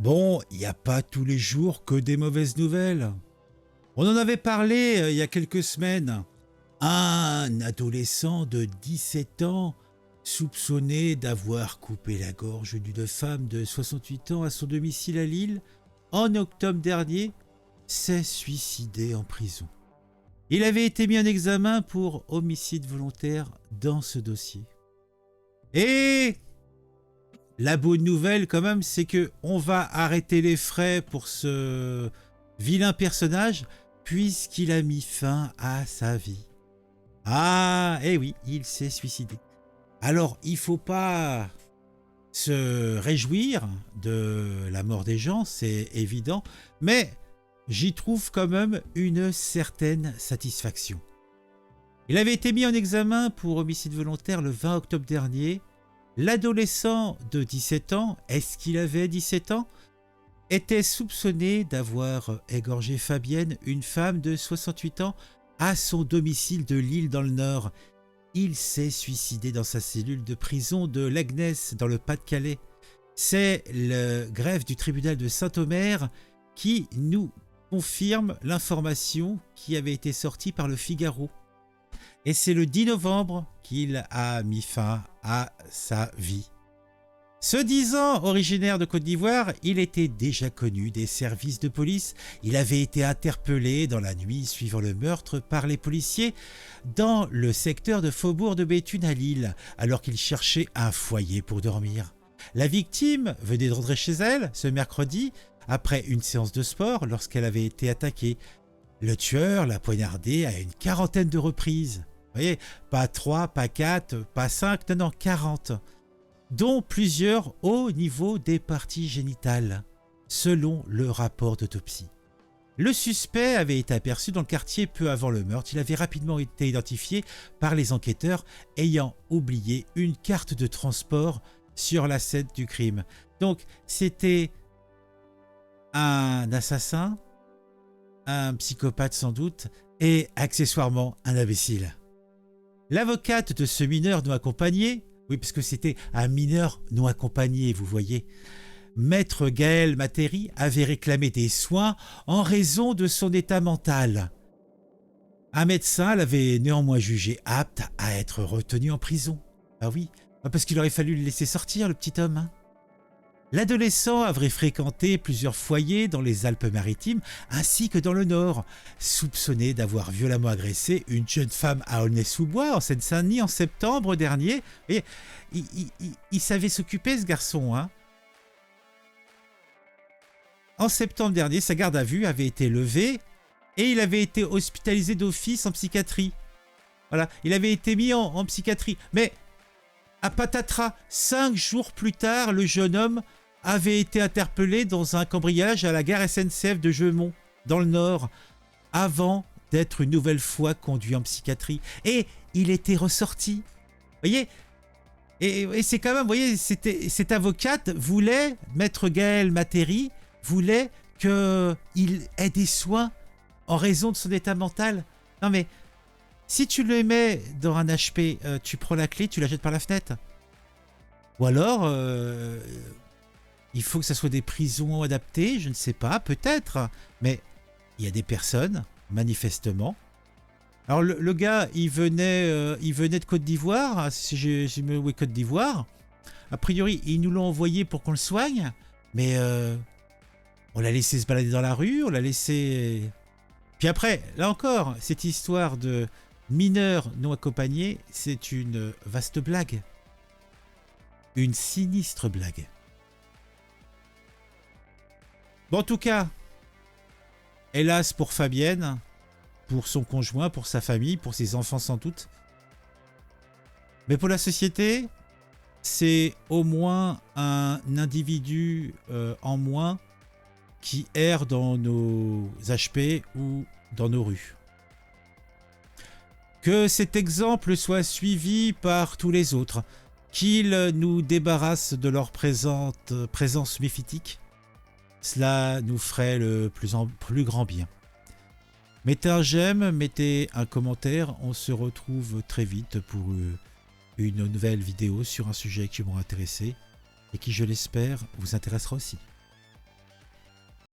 Bon, il n'y a pas tous les jours que des mauvaises nouvelles. On en avait parlé il y a quelques semaines. Un adolescent de 17 ans, soupçonné d'avoir coupé la gorge d'une femme de 68 ans à son domicile à Lille, en octobre dernier, s'est suicidé en prison. Il avait été mis en examen pour homicide volontaire dans ce dossier. Et la bonne nouvelle quand même, c'est que on va arrêter les frais pour ce vilain personnage puisqu'il a mis fin à sa vie. Ah, eh oui, il s'est suicidé. Alors, il faut pas se réjouir de la mort des gens, c'est évident, mais j'y trouve quand même une certaine satisfaction. Il avait été mis en examen pour homicide volontaire le 20 octobre dernier. L'adolescent de 17 ans, est-ce qu'il avait 17 ans, était soupçonné d'avoir égorgé Fabienne, une femme de 68 ans, à son domicile de Lille dans le Nord. Il s'est suicidé dans sa cellule de prison de Lagnès dans le Pas-de-Calais. C'est le greffe du tribunal de Saint-Omer qui nous confirme l'information qui avait été sortie par le Figaro. Et c'est le 10 novembre qu'il a mis fin à sa vie. Se disant originaire de Côte d'Ivoire, il était déjà connu des services de police. Il avait été interpellé dans la nuit suivant le meurtre par les policiers dans le secteur de Faubourg de Béthune à Lille, alors qu'il cherchait un foyer pour dormir. La victime venait de rentrer chez elle ce mercredi après une séance de sport lorsqu'elle avait été attaquée. Le tueur l'a poignardée à une quarantaine de reprises. Vous voyez, pas 3, pas 4, pas 5, non, 40. Dont plusieurs au niveau des parties génitales, selon le rapport d'autopsie. Le suspect avait été aperçu dans le quartier peu avant le meurtre. Il avait rapidement été identifié par les enquêteurs ayant oublié une carte de transport sur la scène du crime. Donc, c'était un assassin, un psychopathe sans doute, et accessoirement un imbécile. L'avocate de ce mineur non accompagné, oui, parce que c'était un mineur non accompagné, vous voyez, Maître Gaël Matéry avait réclamé des soins en raison de son état mental. Un médecin l'avait néanmoins jugé apte à être retenu en prison. Ah oui, parce qu'il aurait fallu le laisser sortir, le petit homme. Hein. L'adolescent avait fréquenté plusieurs foyers dans les Alpes-Maritimes ainsi que dans le Nord, soupçonné d'avoir violemment agressé une jeune femme à Aulnay-sous-Bois en Seine-Saint-Denis en septembre dernier. Et il savait s'occuper, ce garçon. Hein. En septembre dernier, sa garde à vue avait été levée et il avait été hospitalisé d'office en psychiatrie. Voilà, il avait été mis en psychiatrie. Mais à patatras, 5 jours plus tard, le jeune homme avait été interpellé dans un cambriolage à la gare SNCF de Jeumont, dans le Nord, avant d'être une nouvelle fois conduit en psychiatrie. Et il était ressorti. Vous voyez ? Et c'est quand même, vous voyez, cette avocate voulait, Maître Gaël Matéry, voulait qu'il ait des soins en raison de son état mental. Non mais, si tu le mets dans un HP, tu prends la clé, tu la jettes par la fenêtre. Ou alors, il faut que ça soit des prisons adaptées, je ne sais pas, peut-être. Mais il y a des personnes, manifestement. Alors le gars, il venait de Côte d'Ivoire, si j'ai mis oui, Côte d'Ivoire. A priori, ils nous l'ont envoyé pour qu'on le soigne, mais on l'a laissé se balader dans la rue, on l'a laissé... Puis après, là encore, cette histoire de mineurs non accompagnés, c'est une vaste blague. Une sinistre blague. Bon, en tout cas, hélas pour Fabienne, pour son conjoint, pour sa famille, pour ses enfants sans doute. Mais pour la société, c'est au moins un individu en moins qui erre dans nos HP ou dans nos rues. Que cet exemple soit suivi par tous les autres, qu'ils nous débarrassent de leur présence méphitique, cela nous ferait le plus grand bien. Mettez un j'aime, mettez un commentaire, on se retrouve très vite pour une nouvelle vidéo sur un sujet qui m'aura intéressé et qui, je l'espère, vous intéressera aussi.